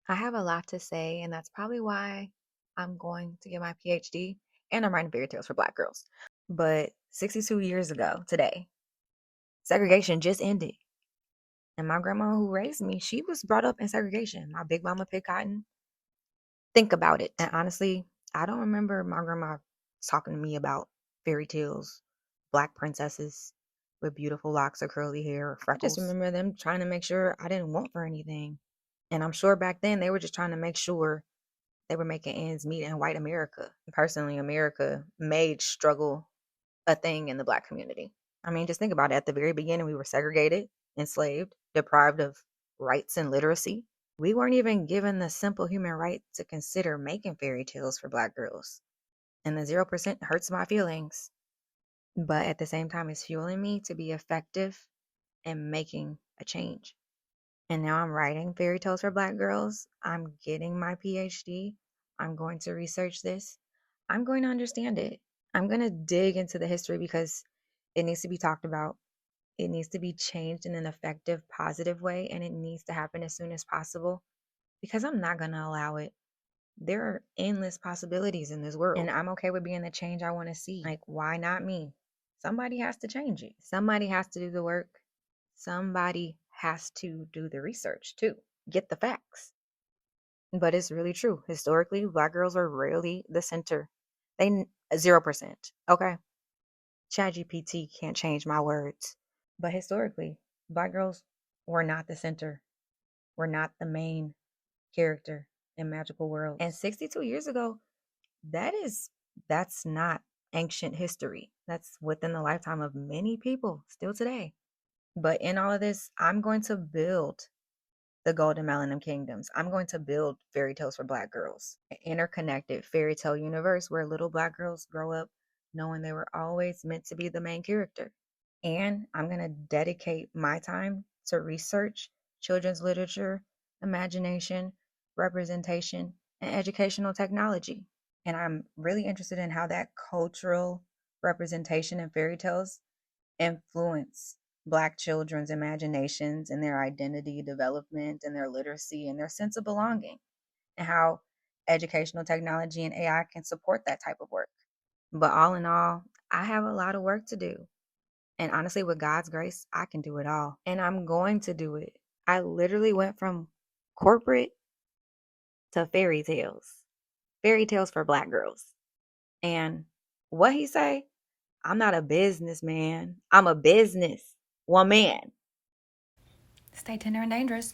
I have a lot to say, and that's probably why I'm going to get my PhD and I'm writing fairy tales for Black girls. But 62 years ago today, segregation just ended. And my grandma who raised me, she was brought up in segregation. My big mama picked cotton. Think about it. And honestly, I don't remember my grandma talking to me about fairy tales, black princesses with beautiful locks or curly hair or freckles. I just remember them trying to make sure I didn't want for anything. And I'm sure back then they were just trying to make sure they were making ends meet in white America. Personally, America made struggle a thing in the black community. I mean, just think about it. At the very beginning, we were segregated, enslaved, deprived of rights and literacy. We weren't even given the simple human right to consider making fairy tales for Black girls. And the 0% hurts my feelings. But at the same time, it's fueling me to be effective and making a change. And now I'm writing fairy tales for Black girls. I'm getting my PhD. I'm going to research this. I'm going to understand it. I'm going to dig into the history because it needs to be talked about. It needs to be changed in an effective, positive way, and it needs to happen as soon as possible because I'm not going to allow it. There are endless possibilities in this world, and I'm okay with being the change I want to see. Like, why not me? Somebody has to change it. Somebody has to do the work. Somebody has to do the research too. Get the facts. But it's really true. Historically, Black girls are rarely the center. They 0%. Okay. ChatGPT can't change my words. But historically, Black girls were not the center. Were not the main character in magical worlds. And 62 years ago, that's not ancient history. That's within the lifetime of many people still today. But in all of this, I'm going to build the Golden Melanin Kingdoms. I'm going to build fairy tales for Black girls, an interconnected fairy tale universe where little Black girls grow up knowing they were always meant to be the main character. And I'm going to dedicate my time to research children's literature, imagination, representation, and educational technology. And I'm really interested in how that cultural representation in fairy tales influence Black children's imaginations and their identity development and their literacy and their sense of belonging, and how educational technology and AI can support that type of work. But all in all, I have a lot of work to do. And honestly, with God's grace, I can do it all. And I'm going to do it. I literally went from corporate to fairy tales for Black girls. And what he say? I'm not a businessman. I'm a business woman. Stay tender and dangerous.